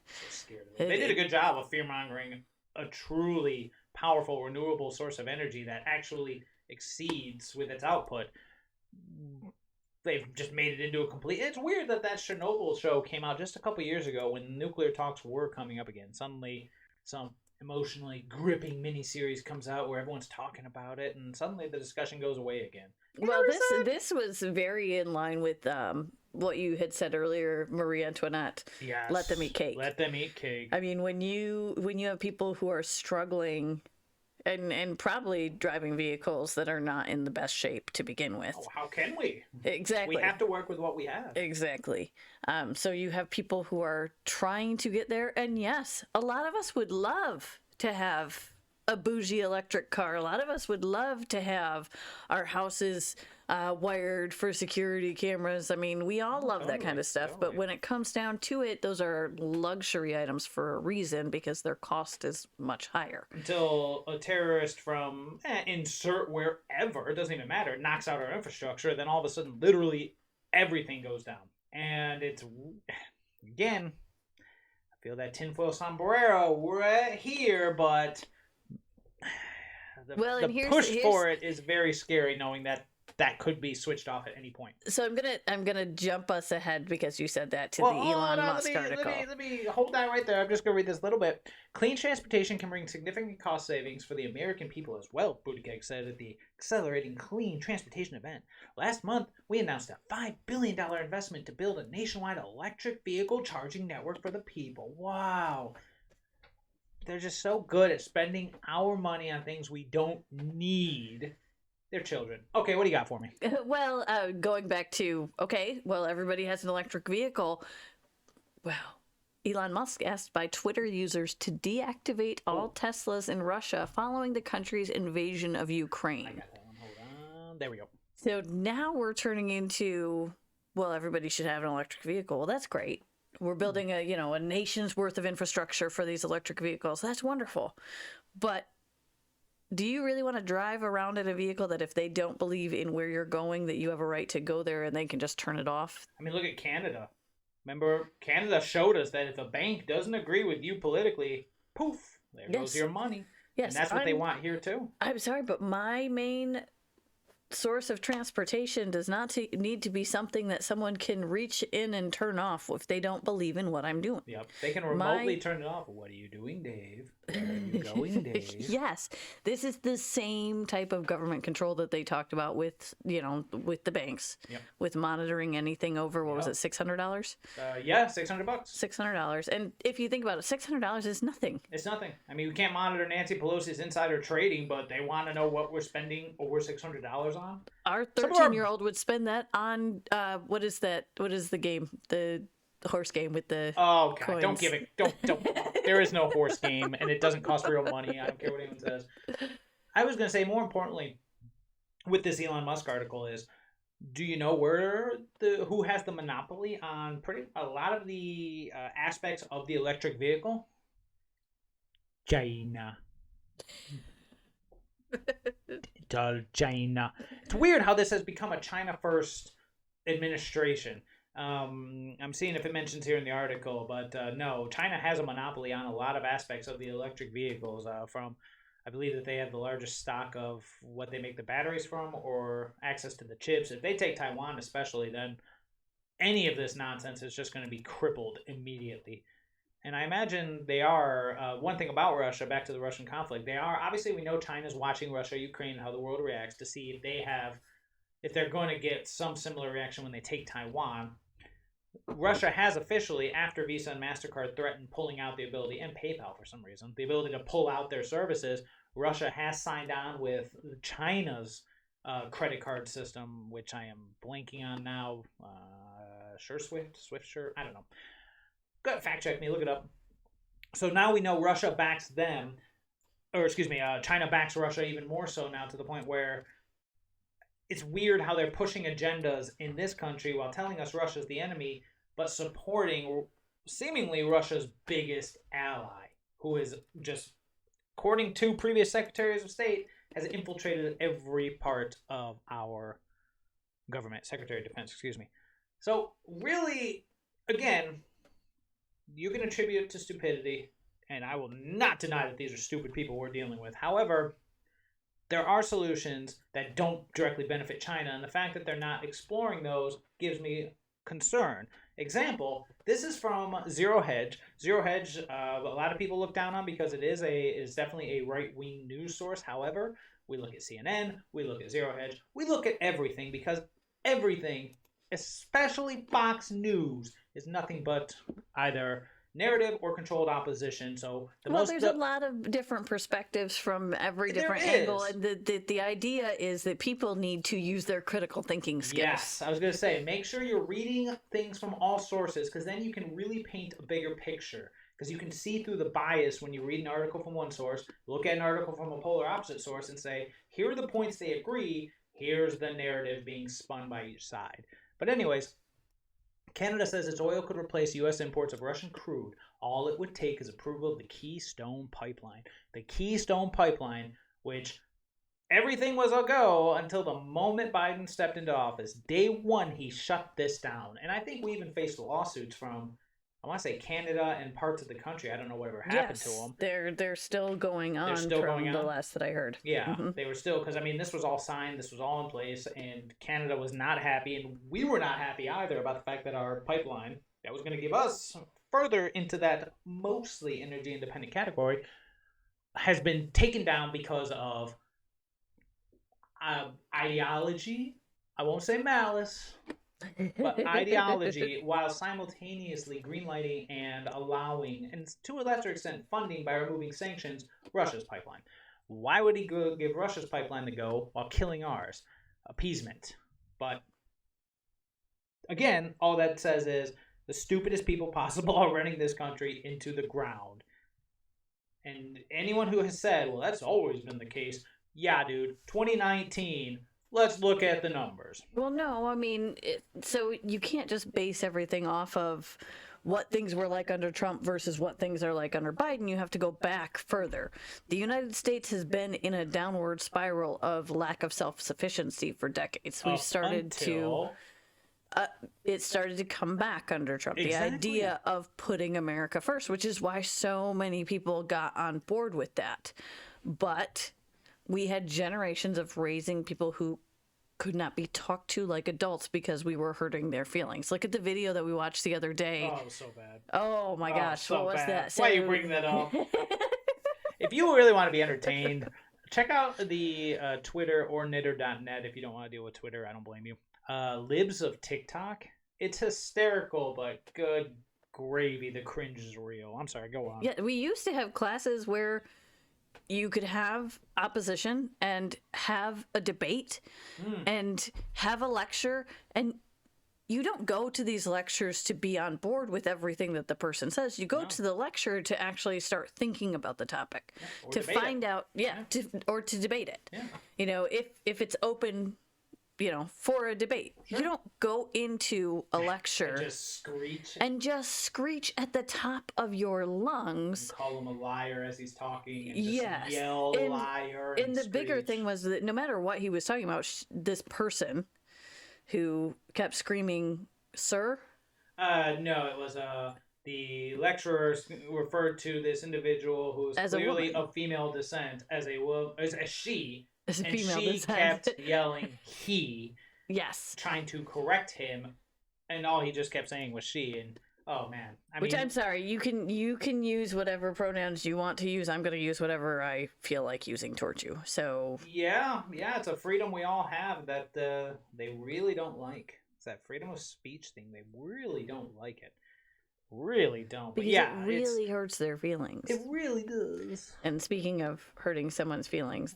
They did a good job of fear-mongering a truly powerful renewable source of energy that actually exceeds with its output. They've just made it into a complete... It's weird that Chernobyl show came out just a couple years ago when nuclear talks were coming up again. Suddenly, some emotionally gripping miniseries comes out where everyone's talking about it, and suddenly the discussion goes away again. Well, this was very in line with what you had said earlier, Marie Antoinette. Yes. Let them eat cake. Let them eat cake. I mean, when you have people who are struggling... And probably driving vehicles that are not in the best shape to begin with. Oh, how can we? Exactly. We have to work with what we have. Exactly. So you have people who are trying to get there. And yes, a lot of us would love to have a bougie electric car. A lot of us would love to have our houses wired for security cameras. I mean, we all love that kind of stuff. But when it comes down to it, those are luxury items for a reason because their cost is much higher. Until a terrorist from insert wherever, it doesn't even matter, knocks out our infrastructure, then all of a sudden, literally everything goes down. And it's, again, I feel that tinfoil sombrero right here, but the push for it is very scary, knowing that could be switched off at any point. So I'm gonna jump us ahead because you said that to the Elon Musk article. Let me hold that right there. I'm just gonna read this little bit. Clean transportation can bring significant cost savings for the American people as well, Buttigieg said at the Accelerating Clean Transportation event. Last month, we announced a $5 billion investment to build a nationwide electric vehicle charging network for the people. Wow. They're just so good at spending our money on things we don't need. They're children. Okay, what do you got for me? Well, going back to, everybody has an electric vehicle. Well, Elon Musk asked by Twitter users to deactivate all Teslas in Russia following the country's invasion of Ukraine. I got that one. Hold on. There we go. So now we're turning into, everybody should have an electric vehicle. Well, that's great. We're building a nation's worth of infrastructure for these electric vehicles. That's wonderful. But do you really want to drive around in a vehicle that if they don't believe in where you're going, that you have a right to go there and they can just turn it off? I mean, look at Canada. Remember, Canada showed us that if a bank doesn't agree with you politically, poof, there goes your money. Yes, and that's what they want here, too. I'm sorry, but my main source of transportation does not need to be something that someone can reach in and turn off if they don't believe in what I'm doing. Yep, they can remotely turn it off. What are you doing, Dave? Where are you going, Dave? Yes, this is the same type of government control that they talked about with the banks, with monitoring anything over, what was it, $600? Yeah, $600. $600. And if you think about it, $600 is nothing. It's nothing. I mean, we can't monitor Nancy Pelosi's insider trading, but they want to know what we're spending over $600 on. Our 13-year-old would spend that on, what is that? What is the game? horse game with the Oh, God, coins. don't give it. Don't. There is no horse game, and it doesn't cost real money. I don't care what anyone says. I was going to say, more importantly, with this Elon Musk article is, do you know who has the monopoly on a lot of the aspects of the electric vehicle? China. China. It's weird how this has become a China first administration. I'm seeing if it mentions here in the article, but no, China has a monopoly on a lot of aspects of the electric vehicles. I believe that they have the largest stock of what they make the batteries from, or access to the chips. If they take Taiwan especially, then any of this nonsense is just going to be crippled immediately. And I imagine they are, one thing about Russia, back to the Russian conflict, they are, obviously we know China's watching Russia, Ukraine, how the world reacts to see if they're going to get some similar reaction when they take Taiwan. Russia has officially, after Visa and MasterCard threatened pulling out the ability, and PayPal for some reason, the ability to pull out their services, Russia has signed on with China's credit card system, which I am blanking on now. Swift, I don't know. Go fact check me, look it up. So now we know Russia backs them, China backs Russia even more so now, to the point where it's weird how they're pushing agendas in this country while telling us Russia's the enemy, but supporting seemingly Russia's biggest ally, who is just, according to previous secretaries of state, has infiltrated every part of our government. Secretary of Defense, excuse me. So really, again, you can attribute it to stupidity, and I will not deny that these are stupid people we're dealing with. However, there are solutions that don't directly benefit China, and the fact that they're not exploring those gives me concern. Example, this is from Zero Hedge. Zero Hedge, a lot of people look down on because it is definitely a right-wing news source. However, we look at CNN, we look at Zero Hedge, we look at everything, because everything, especially Fox News, is nothing but either narrative or controlled opposition. So there's a lot of different perspectives from every different angle, and the idea is that people need to use their critical thinking skills. Yes, I was going to say, make sure you're reading things from all sources, because then you can really paint a bigger picture, because you can see through the bias when you read an article from one source, look at an article from a polar opposite source, and say, here are the points they agree, here's the narrative being spun by each side. But anyways, Canada says its oil could replace U.S. imports of Russian crude. All it would take is approval of the Keystone Pipeline. The Keystone Pipeline, which everything was a go until the moment Biden stepped into office. Day one, he shut this down. And I think we even faced lawsuits from, I want to say, Canada and parts of the country. I don't know whatever happened to them. They're still going on. The last that I heard. Yeah, They were still, because, I mean, this was all signed, this was all in place, and Canada was not happy, and we were not happy either about the fact that our pipeline, that was going to give us further into that mostly energy independent category, has been taken down because of ideology. I won't say malice, but ideology, while simultaneously greenlighting and allowing, and to a lesser extent funding by removing sanctions, Russia's pipeline. Why would he give Russia's pipeline the go while killing ours? Appeasement. But again, all that says is the stupidest people possible are running this country into the ground. And anyone who has said, well, that's always been the case, yeah, dude, 2019, let's look at the numbers. Well, no, I mean, so you can't just base everything off of what things were like under Trump versus what things are like under Biden. You have to go back further. The United States has been in a downward spiral of lack of self-sufficiency for decades. We've started it started to come back under Trump. Exactly. The idea of putting America first, which is why so many people got on board with that. But we had generations of raising people who could not be talked to like adults because we were hurting their feelings. Look at the video that we watched the other day. Oh, it was so bad. Oh my gosh, so what was that? Why are you bringing that up? If you really want to be entertained, check out the Twitter or knitter.net. If you don't want to deal with Twitter, I don't blame you. Libs of TikTok. It's hysterical, but good gravy. The cringe is real. I'm sorry, go on. Yeah, we used to have classes where you could have opposition and have a debate and have a lecture, and you don't go to these lectures to be on board with everything that the person says. You go to the lecture to actually start thinking about the topic, to find out, or to debate it. Yeah. You know, if it's open, you know, for a debate. Sure. You don't go into a lecture and just screech at the top of your lungs. And call him a liar as he's talking. And just yell liar. And the bigger thing was that no matter what he was talking about, this person who kept screaming, "Sir?" No, it was the lecturer referred to this individual who was clearly of female descent as a she. As a female she descent. kept yelling he. Yes. Trying to correct him, and all he just kept saying was she. And oh man, I'm sorry. You can use whatever pronouns you want to use. I'm going to use whatever I feel like using towards you. So yeah, it's a freedom we all have that they really don't like. It's that freedom of speech thing. They really don't like it. Really don't. But because it really hurts their feelings. It really does. And speaking of hurting someone's feelings,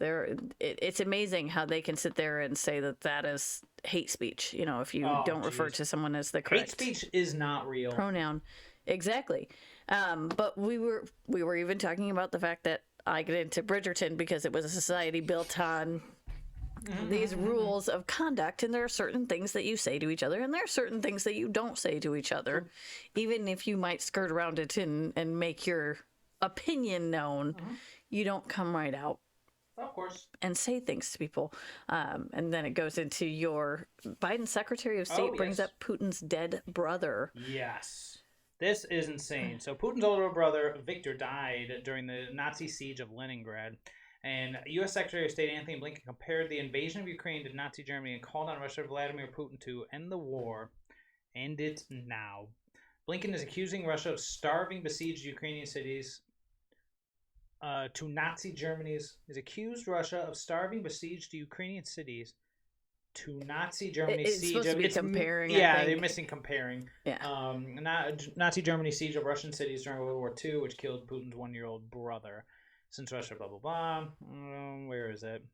it's amazing how they can sit there and say that is hate speech. You know, if you don't refer to someone as the correct hate speech is not real pronoun. Exactly. But we were even talking about the fact that I get into Bridgerton because it was a society built on these rules of conduct, and there are certain things that you say to each other, and there are certain things that you don't say to each other, even if you might skirt around it and make your opinion known. You don't come right out, of course, and say things to people. And then it goes into your Biden Secretary of State brings up Putin's dead brother. Yes. This is insane. So Putin's older brother, Victor, died during the Nazi siege of Leningrad. And U.S. Secretary of State Anthony Blinken compared the invasion of Ukraine to Nazi Germany and called on Russia Vladimir Putin to end the war. End it now. Blinken is accusing Russia of starving besieged Ukrainian cities to Nazi Germany's... Is accused Russia of starving besieged Ukrainian cities to Nazi Germany's siege of... It's supposed to be comparing, Yeah, they're missing comparing. Yeah. Nazi Germany's siege of Russian cities during World War II, which killed Putin's one-year-old brother. Since Russia, blah, blah, blah. Where is it?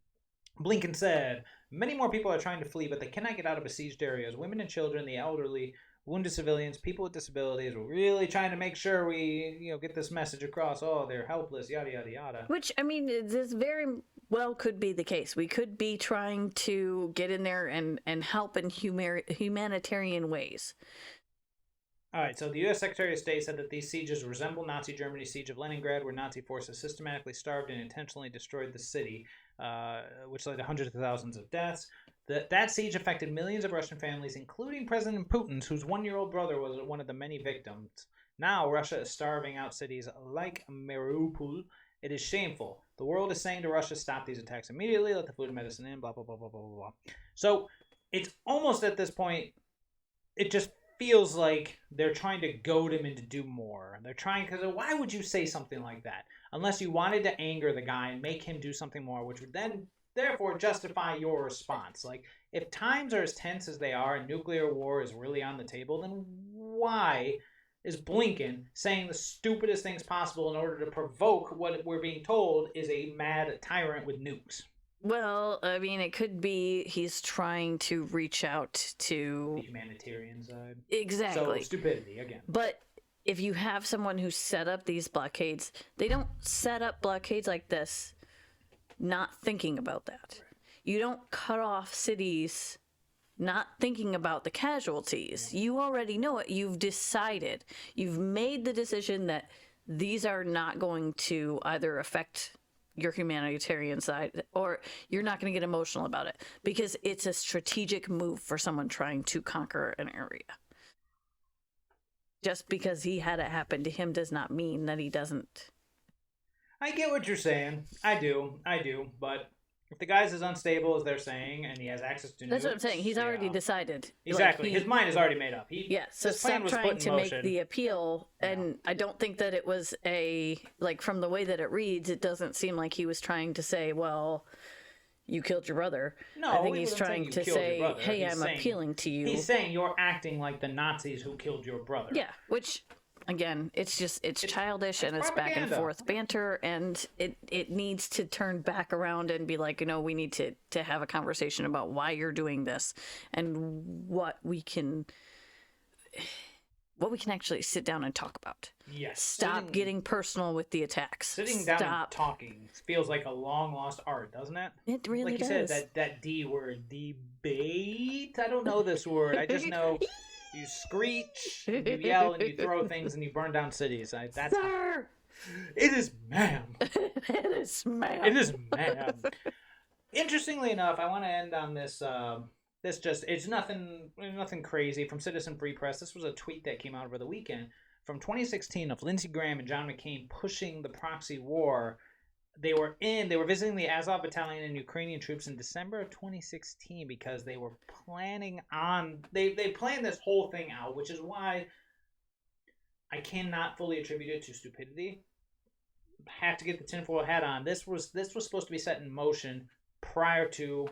Blinken said, many more people are trying to flee, but they cannot get out of besieged areas. Women and children, the elderly, wounded civilians, people with disabilities. We're really trying to make sure we, get this message across. Oh, they're helpless, yada, yada, yada. Which, I mean, this very well could be the case. We could be trying to get in there and help in humanitarian ways. All right, so the U.S. Secretary of State said that these sieges resemble Nazi Germany's siege of Leningrad, where Nazi forces systematically starved and intentionally destroyed the city, which led to hundreds of thousands of deaths. That siege affected millions of Russian families, including President Putin's, whose one-year-old brother was one of the many victims. Now Russia is starving out cities like Mariupol. It is shameful. The world is saying to Russia, stop these attacks immediately, let the food and medicine in, blah, blah, blah, blah, blah, blah. So it's almost at this point, it just feels like they're trying to goad him into do more. They're trying, because why would you say something like that? Unless you wanted to anger the guy and make him do something more, which would then, therefore, justify your response. Like, if times are as tense as they are and nuclear war is really on the table, then why is Blinken saying the stupidest things possible in order to provoke what we're being told is a mad tyrant with nukes? Well, I mean, it could be he's trying to reach out to... the humanitarian side. Exactly. So, stupidity, again. But if you have someone who set up these blockades, they don't set up blockades like this not thinking about that. You don't cut off cities not thinking about the casualties. Yeah. You already know it. You've decided. You've made the decision that these are not going to either affect your humanitarian side, or you're not going to get emotional about it because it's a strategic move for someone trying to conquer an area. Just because he had it happen to him does not mean that he doesn't. I get what you're saying. I do. But if the guy's as unstable as they're saying and he has access to That's what I'm saying. He's already decided. Exactly. His mind is already made up. So stop trying to make the appeal. And I don't think that it was from the way that it reads, it doesn't seem like he was trying to say, well, you killed your brother. No, I think he's trying to say, hey, I'm appealing to you. He's saying you're acting like the Nazis who killed your brother. Yeah, which Again, it's childish and it's back and propaganda. forth banter, and it needs to turn back around and be like, we need to have a conversation about why you're doing this and what we can actually sit down and talk about. Yes. Stop getting personal with the attacks. Sitting down and talking feels like a long lost art, doesn't it? It really does. Like you said, that D word, debate. I don't know this word. I just know you screech, you yell, and you throw things, and you burn down cities. That's Sir! It is ma'am. It is ma'am. It is ma'am. Interestingly enough, I want to end on this. It's nothing crazy from Citizen Free Press. This was a tweet that came out over the weekend from 2016 of Lindsey Graham and John McCain pushing the Proxy War. They were visiting the Azov Battalion and Ukrainian troops in December of 2016 because they were planning on they planned this whole thing out, which is why I cannot fully attribute it to stupidity. Have to get the tinfoil hat on. This was supposed to be set in motion prior to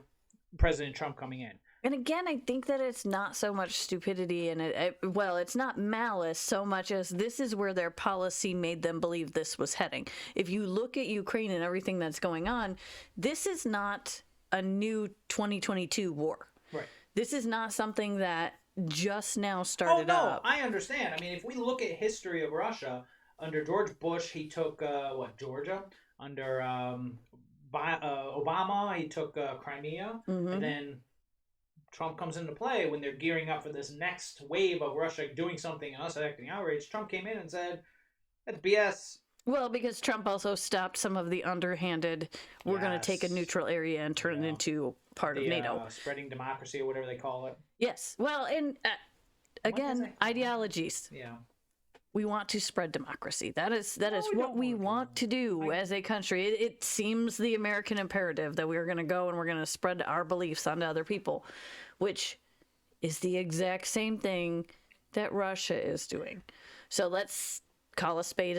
President Trump coming in. And again, I think that it's not so much stupidity and it's not malice so much as this is where their policy made them believe this was heading. If you look at Ukraine and everything that's going on, this is not a new 2022 war. Right. This is not something that just now started up. I understand. I mean, if we look at history of Russia, under George Bush, he took, Georgia? Under Obama, he took Crimea. Mm-hmm. And then Trump comes into play when they're gearing up for this next wave of Russia doing something and us acting outraged. Trump came in and said, that's BS. Well, because Trump also stopped some of the underhanded, we're going to take a neutral area and turn it into part of NATO. Spreading democracy or whatever they call it. Yes. Well, and again, ideologies. Yeah. We want to spread democracy. That is what we want to do as a country. It seems the American imperative that we're going to go and we're going to spread our beliefs onto other people, which is the exact same thing that Russia is doing. So let's call a spade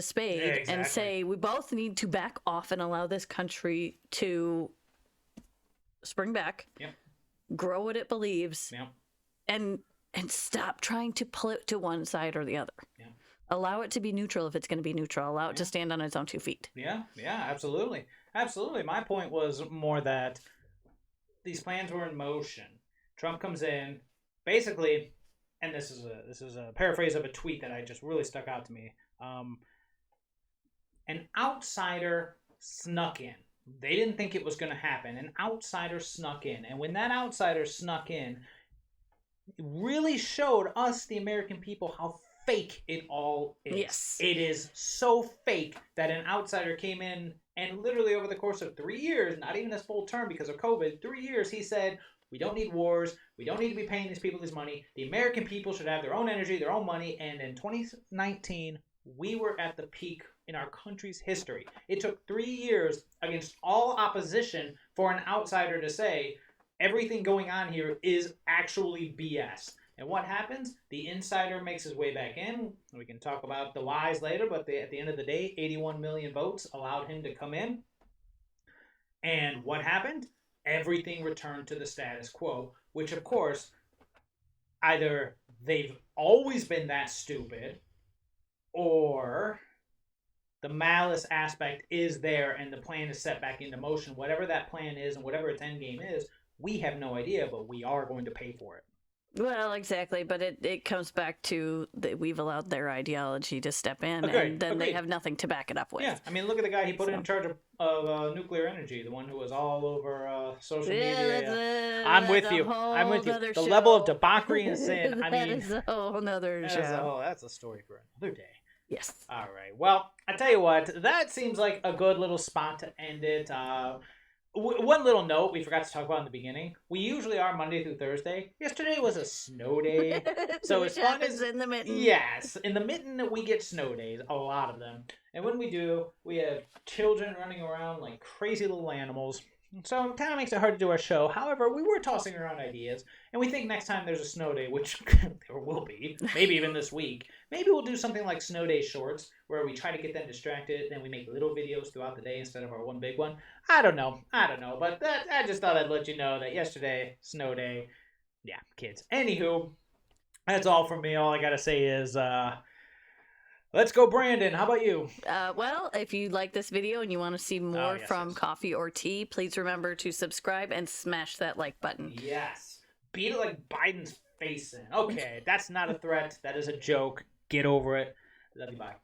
and say we both need to back off and allow this country to spring back, grow what it believes, and stop trying to pull it to one side or the other. Yeah. Allow it to be neutral if it's going to be neutral. Allow it to stand on its own 2 feet. Yeah, absolutely. Absolutely. My point was more that these plans were in motion. Trump comes in, basically, and this is a paraphrase of a tweet that I just really stuck out to me. An outsider snuck in. They didn't think it was going to happen. An outsider snuck in. And when that outsider snuck in, it really showed us, the American people, how fake it all is. Yes. It is so fake that an outsider came in and literally over the course of 3 years, not even this full term because of COVID, 3 years, he said, we don't need wars. We don't need to be paying these people this money. The American people should have their own energy, their own money. And in 2019, we were at the peak in our country's history. It took 3 years against all opposition for an outsider to say, everything going on here is actually BS. And what happens? The insider makes his way back in. We can talk about the lies later, but at the end of the day, 81 million votes allowed him to come in. And what happened? Everything returned to the status quo, which, of course, either they've always been that stupid, or the malice aspect is there and the plan is set back into motion. Whatever that plan is and whatever its end game is, we have no idea, but we are going to pay for it. Well, exactly, but it comes back to that we've allowed their ideology to step in, and then they have nothing to back it up with. Yeah, I mean, look at the guy he put in charge of nuclear energy, the one who was all over social media. I'm with you. The level of debauchery and sin. That is a whole other show. That's a story for another day. Yes. All right. Well, I tell you what, that seems like a good little spot to end it. One little note we forgot to talk about in the beginning. We usually are Monday through Thursday. Yesterday was a snow day. So as fun as in the mitten. Yes. In the mitten we get snow days, a lot of them. And when we do, we have children running around like crazy little animals. So it kind of makes it hard to do our show. However, we were tossing around ideas, and we think next time there's a snow day, which there will be, maybe even this week, maybe we'll do something like Snow Day Shorts, where we try to get them distracted, then we make little videos throughout the day instead of our one big one. I don't know, but I just thought I'd let you know that yesterday, snow day, yeah, kids. Anywho, that's all from me. All I gotta say is, Let's go, Brandon. How about you? Well, if you like this video and you want to see more yes, from yes. Coffee or Tea, please remember to subscribe and smash that like button. Yes. Beat it like Biden's face in. Okay, that's not a threat. That is a joke. Get over it. Love you. Bye.